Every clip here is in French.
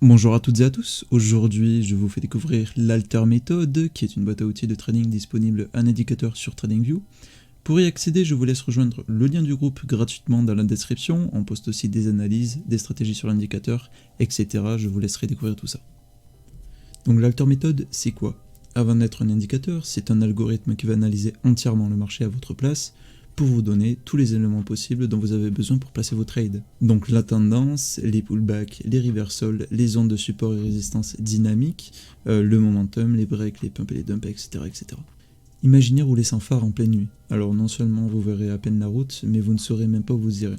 Bonjour à toutes et à tous, aujourd'hui je vous fais découvrir l'Alter Method qui est une boîte à outils de trading disponible en indicateur sur TradingView. Pour y accéder, je vous laisse rejoindre le lien du groupe gratuitement dans la description, on poste aussi des analyses, des stratégies sur l'indicateur, etc. Je vous laisserai découvrir tout ça. Donc l'Alter Method c'est quoi? Avant d'être un indicateur, c'est un algorithme qui va analyser entièrement le marché à votre place, pour vous donner tous les éléments possibles dont vous avez besoin pour placer vos trades. Donc la tendance, les pullbacks, les reversals, les zones de support et résistance dynamiques, le momentum, les breaks, les pumps et les dumps, etc. etc. Imaginez rouler sans phare en pleine nuit. Alors non seulement vous verrez à peine la route, mais vous ne saurez même pas où vous irez.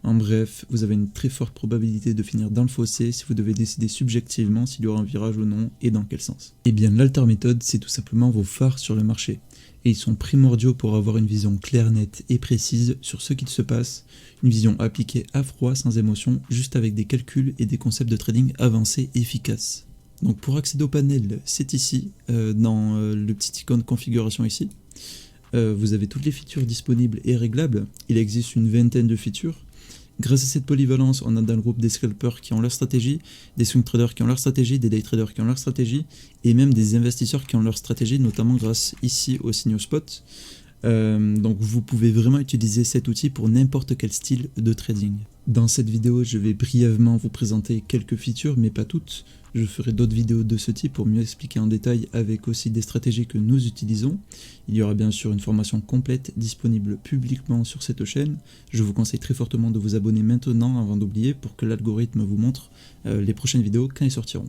En bref, vous avez une très forte probabilité de finir dans le fossé si vous devez décider subjectivement s'il y aura un virage ou non et dans quel sens. Et bien l'Alter Method, c'est tout simplement vos phares sur le marché. Et ils sont primordiaux pour avoir une vision claire, nette et précise sur ce qu'il se passe, une vision appliquée à froid, sans émotion, juste avec des calculs et des concepts de trading avancés et efficaces. Donc pour accéder au panel, c'est ici, dans le petit icône configuration ici. Vous avez toutes les features disponibles et réglables, il existe une vingtaine de features. Grâce à cette polyvalence, on a dans le groupe des scalpers qui ont leur stratégie, des swing traders qui ont leur stratégie, des day traders qui ont leur stratégie, et même des investisseurs qui ont leur stratégie, notamment grâce ici au signaux spot. Donc vous pouvez vraiment utiliser cet outil pour n'importe quel style de trading. Dans cette vidéo, je vais brièvement vous présenter quelques features, mais pas toutes. Je ferai d'autres vidéos de ce type pour mieux expliquer en détail avec aussi des stratégies que nous utilisons. Il y aura bien sûr une formation complète disponible publiquement sur cette chaîne. Je vous conseille très fortement de vous abonner maintenant avant d'oublier pour que l'algorithme vous montre les prochaines vidéos quand elles sortiront.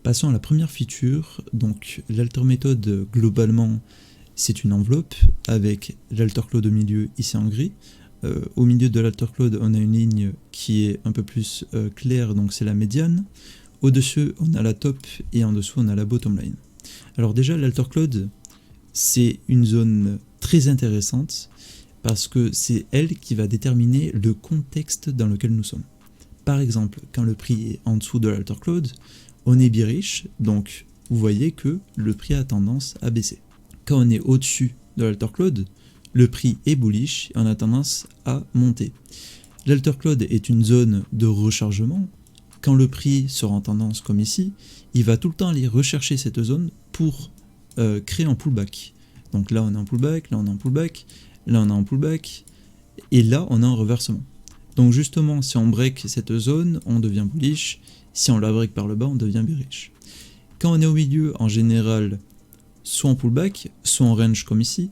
Passons à la première feature. Donc l'Alter Method globalement c'est une enveloppe avec l'Alter Cloud au milieu ici en gris. Au milieu de l'Alter Cloud on a une ligne qui est un peu plus claire, donc c'est la médiane. Au-dessus, on a la top et en dessous, on a la bottom line. Alors déjà, l'Alter Cloud, c'est une zone très intéressante parce que c'est elle qui va déterminer le contexte dans lequel nous sommes. Par exemple, quand le prix est en dessous de l'Alter Cloud, on est bearish, donc vous voyez que le prix a tendance à baisser. Quand on est au-dessus de l'Alter Cloud, le prix est bullish et on a tendance à monter. L'Alter Cloud est une zone de rechargement. Quand le prix sera en tendance comme ici, il va tout le temps aller rechercher cette zone pour créer un pullback. Donc là on est en pullback, là on est en pullback, là on est en pullback, et là on a un reversement. Donc justement, si on break cette zone, on devient bullish, si on la break par le bas, on devient bearish. Quand on est au milieu, en général, soit en pullback, soit en range comme ici,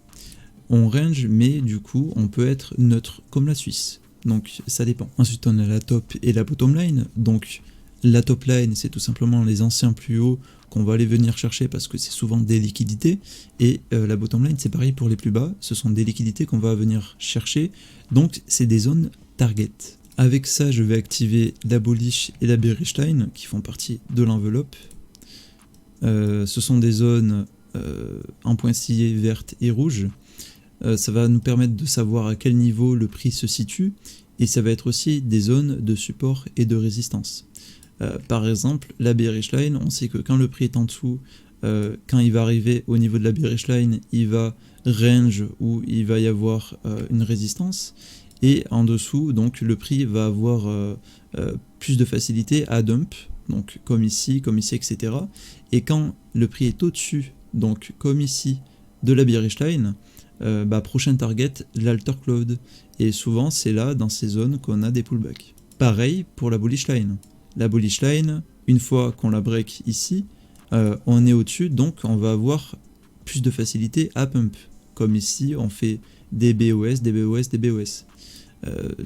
on range, mais du coup on peut être neutre comme la Suisse. Donc ça dépend. Ensuite on a la top et la bottom line. Donc la top line c'est tout simplement les anciens plus hauts qu'on va aller venir chercher parce que c'est souvent des liquidités. Et la bottom line c'est pareil pour les plus bas, ce sont des liquidités qu'on va venir chercher. Donc c'est des zones target. Avec ça je vais activer la bullish et la bearish line qui font partie de l'enveloppe. Ce sont des zones en pointillés vertes et rouges. Ça va nous permettre de savoir à quel niveau le prix se situe et ça va être aussi des zones de support et de résistance. Par exemple, la bearish line, on sait que quand le prix est en dessous, quand il va arriver au niveau de la bearish line, il va range où il va y avoir une résistance et en dessous, donc le prix va avoir plus de facilité à dump, donc comme ici, etc. Et quand le prix est au-dessus, donc comme ici, de la bearish line, prochain target, l'Alter Cloud. Et souvent, c'est là, dans ces zones, qu'on a des pullbacks. Pareil pour la bullish line. La bullish line, une fois qu'on la break ici, on est au-dessus, donc on va avoir plus de facilité à pump. Comme ici, on fait des BOS, des BOS, des BOS.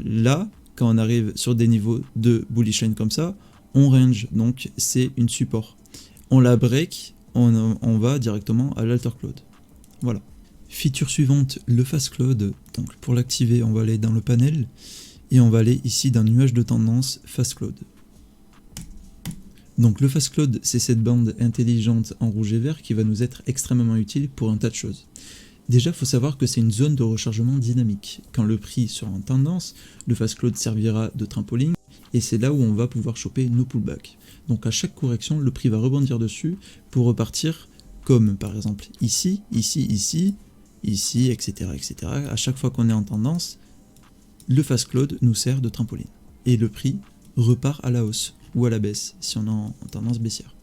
Là, quand on arrive sur des niveaux de bullish line comme ça, on range, donc c'est une support. On la break, on va directement à l'Alter Cloud. Voilà. Feature suivante, le Fast Cloud. Donc pour l'activer, on va aller dans le panel et on va aller ici dans nuage de tendance Fast Cloud. Donc le Fast Cloud, c'est cette bande intelligente en rouge et vert qui va nous être extrêmement utile pour un tas de choses. Déjà, il faut savoir que c'est une zone de rechargement dynamique. Quand le prix sera en tendance, le Fast Cloud servira de trampoline et c'est là où on va pouvoir choper nos pullbacks. Donc à chaque correction, le prix va rebondir dessus pour repartir comme par exemple ici, ici, etc., etc. À chaque fois qu'on est en tendance, le Fast Cloud nous sert de trampoline. Et le prix repart à la hausse. ou à la baisse si on est en tendance baissière.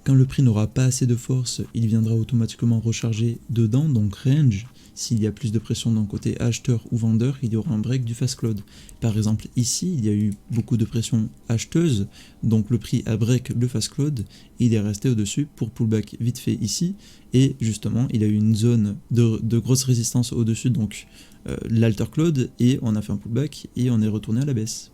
Quand le prix n'aura pas assez de force, il viendra automatiquement recharger dedans, donc range. S'il y a plus de pression d'un côté acheteur ou vendeur, il y aura un break du fast close. Par exemple ici, il y a eu beaucoup de pression acheteuse, donc le prix a break le fast close, et il est resté au-dessus pour pullback vite fait ici, et justement il a eu une zone de grosse résistance au-dessus, donc l'alter close, et on a fait un pullback et on est retourné à la baisse.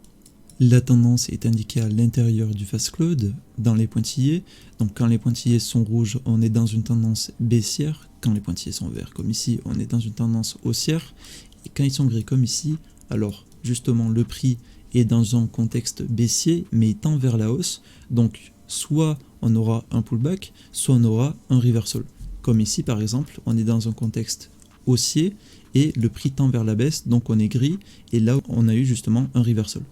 La tendance est indiquée à l'intérieur du fast close, dans les pointillés. Donc quand les pointillés sont rouges, on est dans une tendance baissière. Quand les pointillés sont verts, comme ici, on est dans une tendance haussière. Et quand ils sont gris, comme ici, alors justement le prix est dans un contexte baissier, mais il tend vers la hausse. Donc soit on aura un pullback, soit on aura un reversal. Comme ici par exemple, on est dans un contexte haussier et le prix tend vers la baisse, donc on est gris. Et là, on a eu justement un reversal.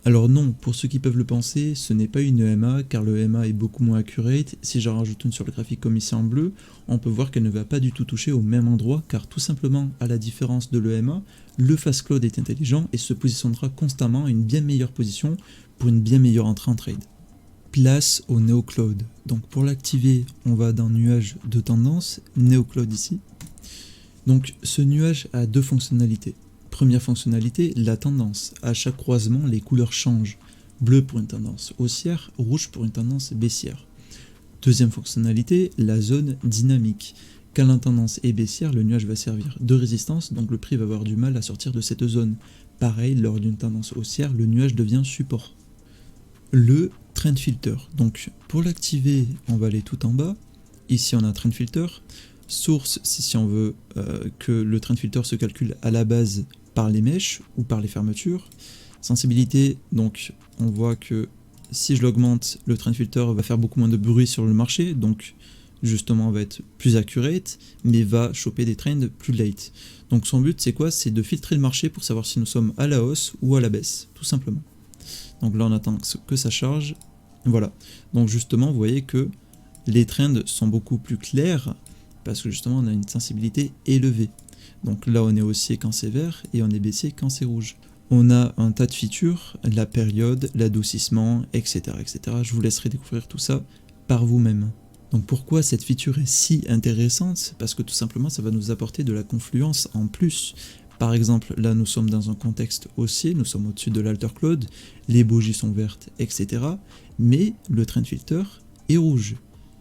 Alors non, pour ceux qui peuvent le penser, ce n'est pas une EMA, car le EMA est beaucoup moins accurate. Si j'en rajoute une sur le graphique comme ici en bleu, on peut voir qu'elle ne va pas du tout toucher au même endroit, car tout simplement, à la différence de l'EMA, le fast close est intelligent et se positionnera constamment à une bien meilleure position pour une bien meilleure entrée en trade. Place au NeoCloud. Donc pour l'activer, on va dans nuage de tendance, NeoCloud ici. Donc ce nuage a deux fonctionnalités. Première fonctionnalité, la tendance. À chaque croisement, les couleurs changent. Bleu pour une tendance haussière, rouge pour une tendance baissière. Deuxième fonctionnalité, la zone dynamique. Quand la tendance est baissière, le nuage va servir de résistance, donc le prix va avoir du mal à sortir de cette zone. Pareil, lors d'une tendance haussière, le nuage devient support. Le trend filter. Donc pour l'activer, on va aller tout en bas. Ici, on a un trend filter. Source, c'est si on veut que le trend filter se calcule à la base par les mèches ou par les fermetures. Sensibilité, donc on voit que si je l'augmente, le trend filter va faire beaucoup moins de bruit sur le marché, donc justement va être plus accurate, mais va choper des trends plus late. Donc son but c'est quoi? C'est de filtrer le marché pour savoir si nous sommes à la hausse ou à la baisse, tout simplement. Donc là on attend que ça charge, voilà. Donc justement vous voyez que les trends sont beaucoup plus clairs, parce que justement on a une sensibilité élevée. Donc là on est haussier quand c'est vert et on est baissier quand c'est rouge. On a un tas de features, la période, l'adoucissement, etc., etc. Je vous laisserai découvrir tout ça par vous-même. Donc pourquoi cette feature est si intéressante? Parce que tout simplement ça va nous apporter de la confluence en plus. Par exemple, là nous sommes dans un contexte haussier, nous sommes au-dessus de l'alter close, les bougies sont vertes, etc. Mais le trend filter est rouge.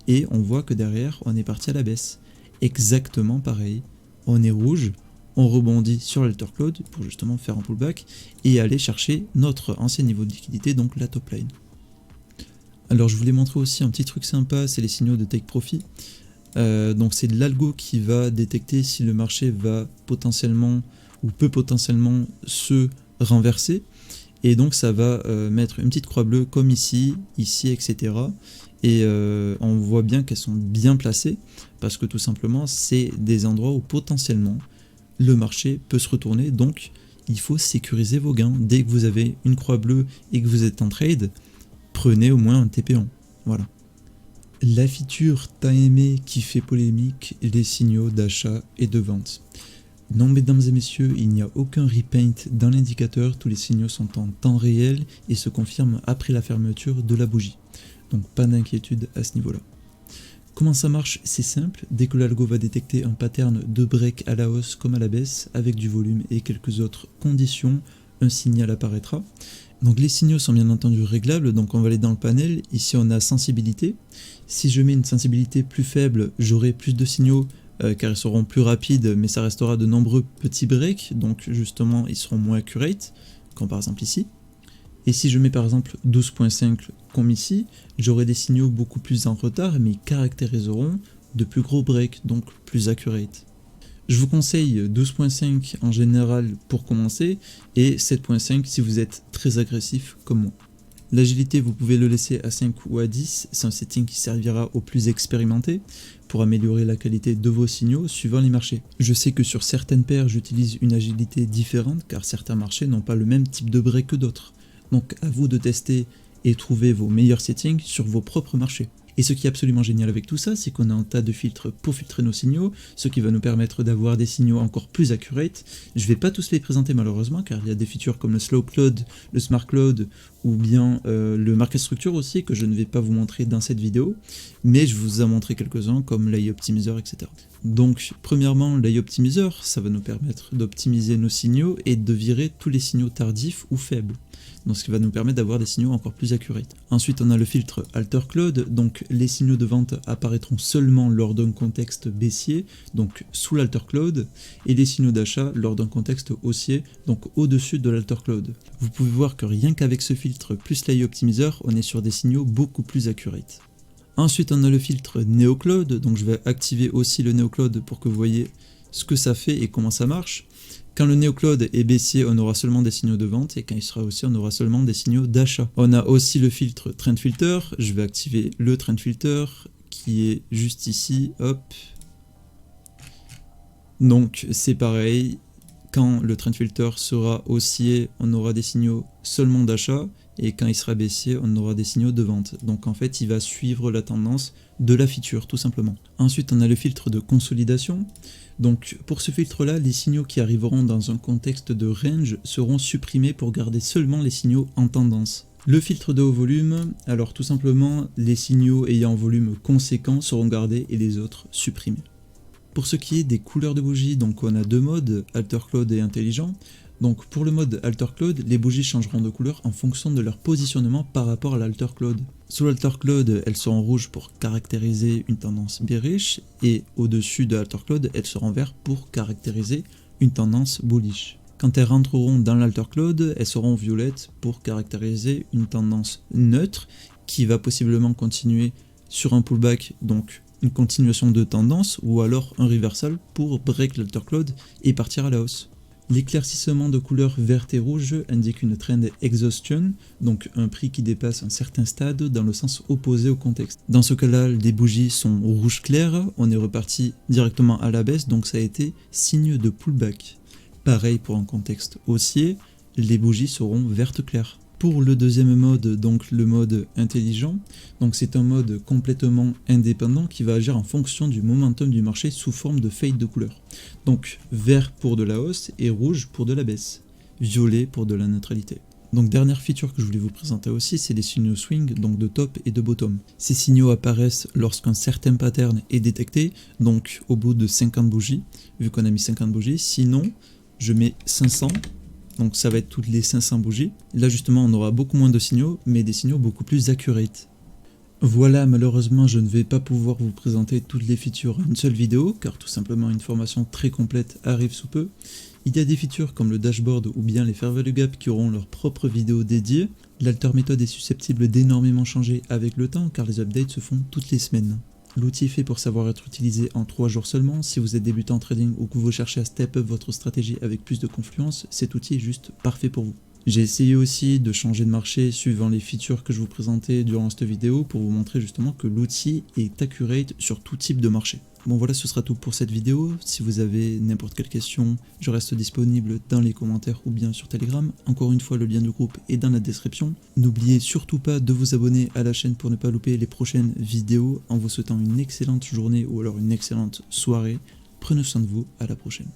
Et on voit que derrière on est parti à la baisse. Exactement pareil. On est rouge, on rebondit sur l'alter close pour justement faire un pullback et aller chercher notre ancien niveau de liquidité, donc la top line. Alors je voulais montrer aussi un petit truc sympa, c'est les signaux de take profit. Donc c'est de l'algo qui va détecter si le marché va potentiellement ou peut potentiellement se renverser. Et donc ça va mettre une petite croix bleue comme ici, ici, etc. Et on voit bien qu'elles sont bien placées parce que tout simplement c'est des endroits où potentiellement le marché peut se retourner, donc il faut sécuriser vos gains. Dès que vous avez une croix bleue et que vous êtes en trade, prenez au moins un TP1. Voilà. La feature tant aimée qui fait polémique, les signaux d'achat et de vente. Non mesdames et messieurs, il n'y a aucun repaint dans l'indicateur, tous les signaux sont en temps réel et se confirment après la fermeture de la bougie. Donc pas d'inquiétude à ce niveau-là. Comment ça marche? C'est simple, dès que l'algo va détecter un pattern de break à la hausse comme à la baisse, avec du volume et quelques autres conditions, un signal apparaîtra. Donc les signaux sont bien entendu réglables, donc on va aller dans le panel, ici on a sensibilité. Si je mets une sensibilité plus faible, j'aurai plus de signaux car ils seront plus rapides, mais ça restera de nombreux petits breaks, donc justement ils seront moins accurate, comme par exemple ici. Et si je mets par exemple 12.5 comme ici, j'aurai des signaux beaucoup plus en retard, mais ils caractériseront de plus gros breaks, donc plus accurate. Je vous conseille 12.5 en général pour commencer, et 7.5 si vous êtes très agressif comme moi. L'agilité, vous pouvez le laisser à 5 ou à 10, c'est un setting qui servira aux plus expérimentés pour améliorer la qualité de vos signaux suivant les marchés. Je sais que sur certaines paires, j'utilise une agilité différente car certains marchés n'ont pas le même type de break que d'autres. Donc à vous de tester et trouver vos meilleurs settings sur vos propres marchés. Et ce qui est absolument génial avec tout ça, c'est qu'on a un tas de filtres pour filtrer nos signaux, ce qui va nous permettre d'avoir des signaux encore plus accurate. Je ne vais pas tous les présenter malheureusement, car il y a des features comme le Slope Load, le Smart Load, ou bien le Market Structure aussi, que je ne vais pas vous montrer dans cette vidéo, mais je vous ai montré quelques-uns comme l'AI Optimizer, etc. Donc, premièrement, l'AI Optimizer, ça va nous permettre d'optimiser nos signaux et de virer tous les signaux tardifs ou faibles. Donc, ce qui va nous permettre d'avoir des signaux encore plus accurate. Ensuite, on a le filtre Alter Cloud, donc les signaux de vente apparaîtront seulement lors d'un contexte baissier, donc sous l'Alter Cloud, et les signaux d'achat lors d'un contexte haussier, donc au-dessus de l'Alter Cloud. Vous pouvez voir que rien qu'avec ce filtre plus l'AI Optimizer, on est sur des signaux beaucoup plus accurate. Ensuite, on a le filtre NeoCloud, donc je vais activer aussi le NeoCloud pour que vous voyez ce que ça fait et comment ça marche. Quand le NeoCloud est baissier, on aura seulement des signaux de vente, et quand il sera haussier, on aura seulement des signaux d'achat. On a aussi le filtre Trend Filter, je vais activer le Trend Filter, qui est juste ici, hop. Donc c'est pareil, quand le Trend Filter sera haussier, on aura des signaux seulement d'achat, et quand il sera baissier, on aura des signaux de vente. Donc en fait, il va suivre la tendance de la feature, tout simplement. Ensuite, on a le filtre de consolidation. Donc pour ce filtre-là, les signaux qui arriveront dans un contexte de range seront supprimés pour garder seulement les signaux en tendance. Le filtre de haut volume, alors tout simplement, les signaux ayant un volume conséquent seront gardés et les autres supprimés. Pour ce qui est des couleurs de bougies, donc on a deux modes, Alter Cloud et Intelligent. Donc pour le mode Alter Cloud, les bougies changeront de couleur en fonction de leur positionnement par rapport à l'Alter Cloud. Sous l'Alter Cloud, elles seront rouges pour caractériser une tendance bearish, et au-dessus de l'Alter Cloud, elles seront vertes pour caractériser une tendance bullish. Quand elles rentreront dans l'Alter Cloud, elles seront violettes pour caractériser une tendance neutre qui va possiblement continuer sur un pullback, donc une continuation de tendance, ou alors un reversal pour break l'Alter Cloud et partir à la hausse. L'éclaircissement de couleurs verte et rouge indique une trend exhaustion, donc un prix qui dépasse un certain stade dans le sens opposé au contexte. Dans ce cas-là, les bougies sont rouge clair, on est reparti directement à la baisse, donc ça a été signe de pullback. Pareil pour un contexte haussier, les bougies seront verte clair. Pour le deuxième mode, donc le mode intelligent, donc c'est un mode complètement indépendant qui va agir en fonction du momentum du marché sous forme de fade de couleur. Donc vert pour de la hausse et rouge pour de la baisse, violet pour de la neutralité. Donc dernière feature que je voulais vous présenter aussi, c'est les signaux swing, donc de top et de bottom. Ces signaux apparaissent lorsqu'un certain pattern est détecté, donc au bout de 50 bougies, vu qu'on a mis 50 bougies, sinon je mets 500. Donc ça va être toutes les 500 bougies. Là justement on aura beaucoup moins de signaux, mais des signaux beaucoup plus accurate. Voilà, malheureusement je ne vais pas pouvoir vous présenter toutes les features en une seule vidéo, car tout simplement une formation très complète arrive sous peu. Il y a des features comme le dashboard ou bien les fair value gap qui auront leur propre vidéo dédiée. L'alter méthode est susceptible d'énormément changer avec le temps, car les updates se font toutes les semaines. L'outil est fait pour savoir être utilisé en 3 jours seulement. Si vous êtes débutant en trading ou que vous cherchez à step up votre stratégie avec plus de confluence, cet outil est juste parfait pour vous. J'ai essayé aussi de changer de marché suivant les features que je vous présentais durant cette vidéo pour vous montrer justement que l'outil est accurate sur tout type de marché. Bon voilà, ce sera tout pour cette vidéo. Si vous avez n'importe quelle question, je reste disponible dans les commentaires ou bien sur Telegram. Encore une fois, le lien du groupe est dans la description. N'oubliez surtout pas de vous abonner à la chaîne pour ne pas louper les prochaines vidéos. En vous souhaitant une excellente journée ou alors une excellente soirée. Prenez soin de vous, à la prochaine.